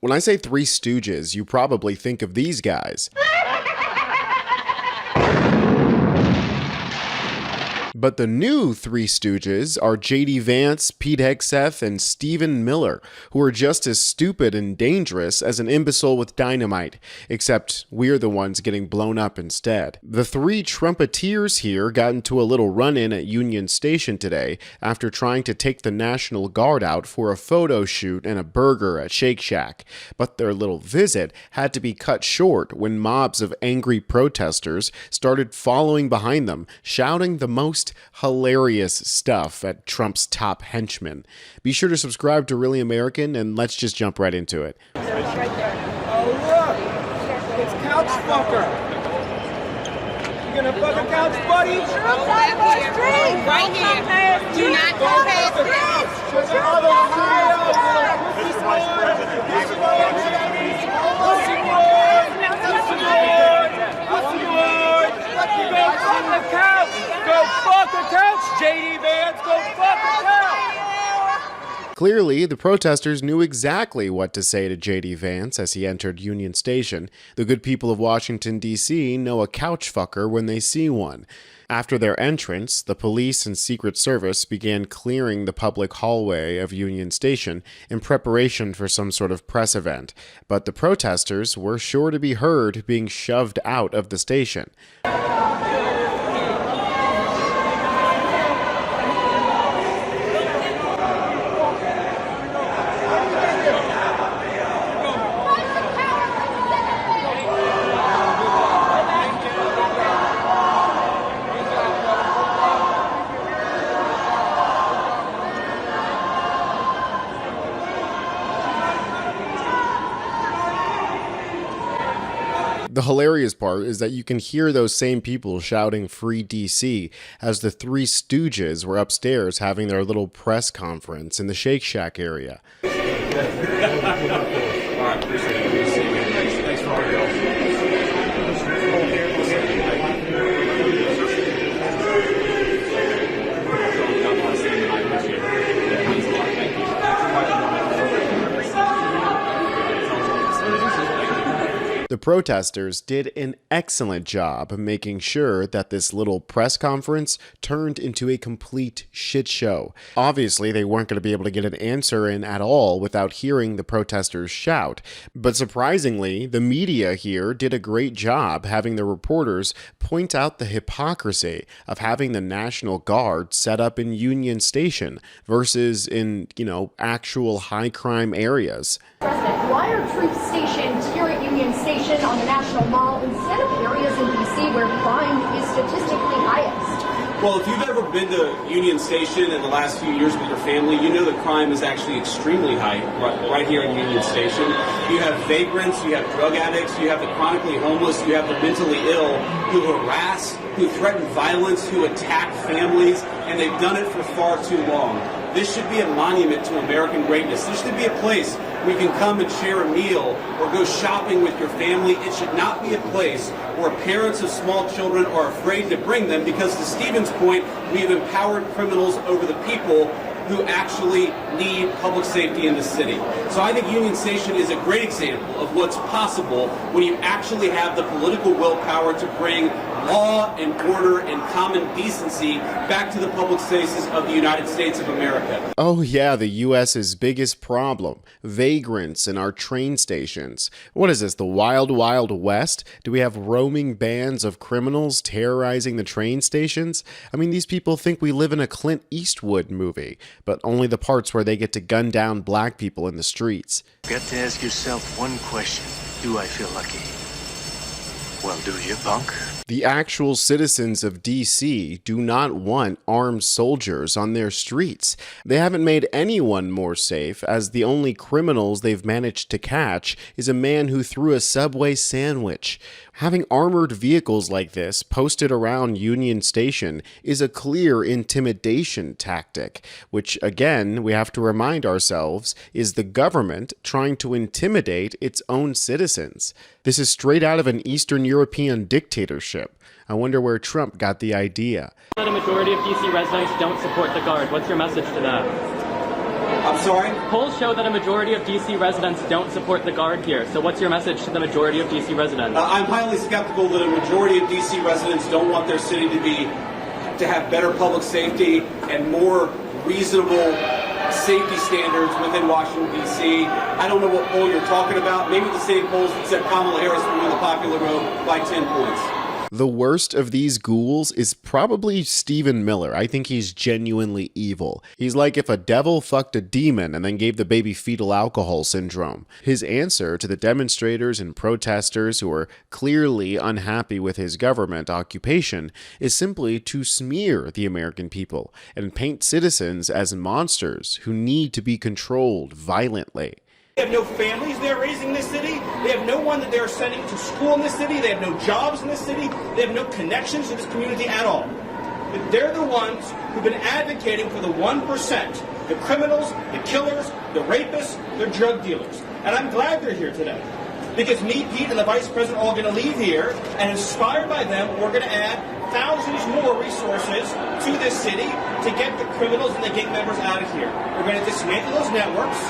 When I say Three Stooges, you probably think of these guys. But the new Three Stooges are J.D. Vance, Pete Hegseth, and Stephen Miller, who are just as stupid and dangerous as an imbecile with dynamite, except we're the ones getting blown up instead. The three trumpeteers here got into a little run-in at Union Station today after trying to take the National Guard out for a photo shoot and a burger at Shake Shack, but their little visit had to be cut short when mobs of angry protesters started following behind them, shouting the most hilarious stuff at Trump's top henchmen. Be sure to subscribe to Really American, and let's just jump right into it. Oh, look! It's Couch Fucker! You gonna fuck a couch, buddy? Right here. Do not go past this. This is Vice President David Vance. Go fuck the couch, J.D. Vance. Go fuck the couch. Clearly, the protesters knew exactly what to say to J.D. Vance as he entered Union Station. The good people of Washington, D.C. know a couch fucker when they see one. After their entrance, the police and Secret Service began clearing the public hallway of Union Station in preparation for some sort of press event. But the protesters were sure to be heard being shoved out of the station. The hilarious part is that you can hear those same people shouting "Free DC" as the Three Stooges were upstairs having their little press conference in the Shake Shack area. Thanks for all your help. The protesters did an excellent job of making sure that this little press conference turned into a complete shit show. Obviously, they weren't going to be able to get an answer in at all without hearing the protesters shout. But surprisingly, the media here did a great job having the reporters point out the hypocrisy of having the National Guard set up in Union Station versus in, actual high crime areas. President, why are troop stationed here at Union Station on the National Mall instead of areas in D.C. where crime is statistically highest? Well, if you've ever been to Union Station in the last few years with your family, you know that crime is actually extremely high right here in Union Station. You have vagrants, you have drug addicts, you have the chronically homeless, you have the mentally ill who harass, who threaten violence, who attack families, and they've done it for far too long. This should be a monument to American greatness. This should be a place where you can come and share a meal or go shopping with your family. It should not be a place where parents of small children are afraid to bring them because, to Stephen's point, we've empowered criminals over the people who actually need public safety in the city. So I think Union Station is a great example of what's possible when you actually have the political willpower to bring law and order and common decency back to the public spaces of the United States of America. Oh yeah, the U.S.'s biggest problem. Vagrants in our train stations. What is this, the Wild Wild West? Do we have roaming bands of criminals terrorizing the train stations? I mean, these people think we live in a Clint Eastwood movie, but only the parts where they get to gun down black people in the streets. You got to ask yourself one question. Do I feel lucky? Well, do you, punk? The actual citizens of D.C. do not want armed soldiers on their streets. They haven't made anyone more safe, as the only criminals they've managed to catch is a man who threw a Subway sandwich. Having armored vehicles like this posted around Union Station is a clear intimidation tactic, which, again, we have to remind ourselves, is the government trying to intimidate its own citizens. This is straight out of an Eastern European dictatorship. I wonder where Trump got the idea. A majority of DC residents don't support the Guard. What's your message to that? I'm sorry? Polls show that a majority of D.C. residents don't support the Guard here. So what's your message to the majority of D.C. residents? I'm highly skeptical that a majority of D.C. residents don't want their city to have better public safety and more reasonable safety standards within Washington, D.C. I don't know what poll you're talking about. Maybe the same polls that said Kamala Harris will win the popular vote by 10 points. The worst of these ghouls is probably Stephen Miller. I think he's genuinely evil. He's like if a devil fucked a demon and then gave the baby fetal alcohol syndrome. His answer to the demonstrators and protesters who are clearly unhappy with his government occupation is simply to smear the American people and paint citizens as monsters who need to be controlled violently. They have no families they're raising in this city. They have no one that they're sending to school in this city. They have no jobs in this city. They have no connections to this community at all. But they're the ones who've been advocating for the 1%, the criminals, the killers, the rapists, the drug dealers. And I'm glad they're here today. Because me, Pete, and the Vice President are all going to leave here, and inspired by them, we're going to add thousands more resources to this city to get the criminals and the gang members out of here. We're going to dismantle those networks,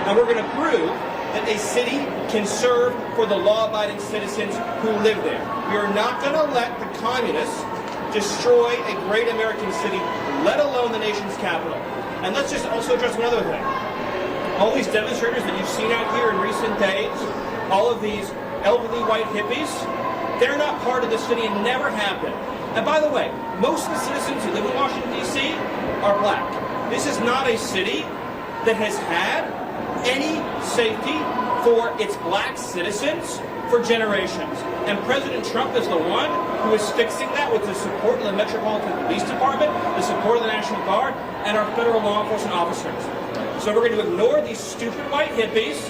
and we're going to prove that a city can serve for the law-abiding citizens who live there. We are not going to let the communists destroy a great American city, let alone the nation's capital. And let's just also address another thing. All these demonstrators that you've seen out here in recent days, all of these elderly white hippies, they're not part of the city and never have been. And by the way, most of the citizens who live in Washington, D.C. are black. This is not a city that has had any safety for its black citizens for generations. And President Trump is the one who is fixing that with the support of the Metropolitan Police Department, the support of the National Guard, and our federal law enforcement officers. So we're going to ignore these stupid white hippies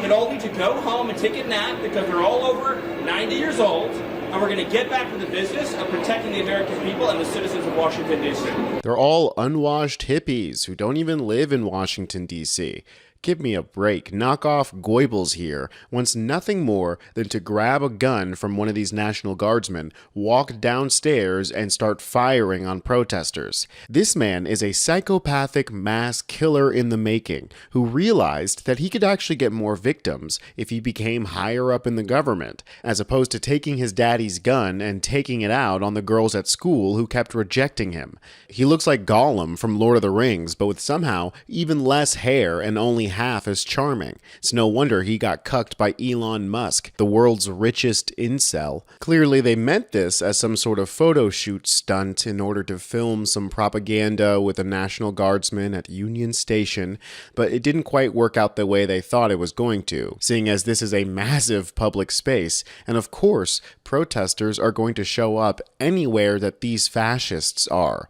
that all need to go home and take a nap because they're all over 90 years old. And we're going to get back to the business of protecting the American people and the citizens of Washington, D.C. They're all unwashed hippies who don't even live in Washington, D.C. Give me a break. Knockoff Goebbels here wants nothing more than to grab a gun from one of these National Guardsmen, walk downstairs, and start firing on protesters. This man is a psychopathic mass killer in the making who realized that he could actually get more victims if he became higher up in the government, as opposed to taking his daddy's gun and taking it out on the girls at school who kept rejecting him. He looks like Gollum from Lord of the Rings, but with somehow even less hair and only half as charming. It's no wonder he got cucked by Elon Musk, the world's richest incel. Clearly they meant this as some sort of photo shoot stunt in order to film some propaganda with a National Guardsman at Union Station, but it didn't quite work out the way they thought it was going to, seeing as this is a massive public space, and of course, protesters are going to show up anywhere that these fascists are.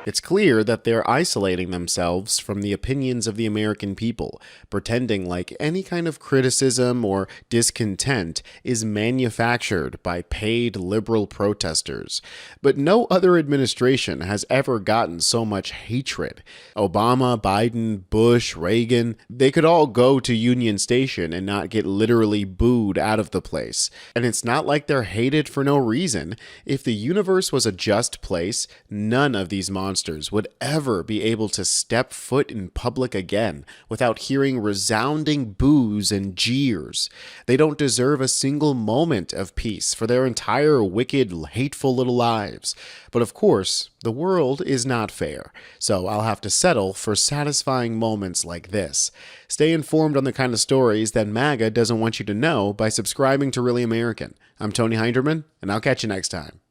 It's clear that they're isolating themselves from the opinions of the American people, pretending like any kind of criticism or discontent is manufactured by paid liberal protesters. But no other administration has ever gotten so much hatred. Obama, Biden, Bush, Reagan, they could all go to Union Station and not get literally booed out of the place. And it's not like they're hated for no reason. If the universe was a just place, none of these monsters would ever be able to step foot in public again without hearing resounding boos and jeers. They don't deserve a single moment of peace for their entire wicked, hateful little lives. But of course, the world is not fair, so I'll have to settle for satisfying moments like this. Stay informed on the kind of stories that MAGA doesn't want you to know by subscribing to Really American. I'm Tony Hinderman, and I'll catch you next time.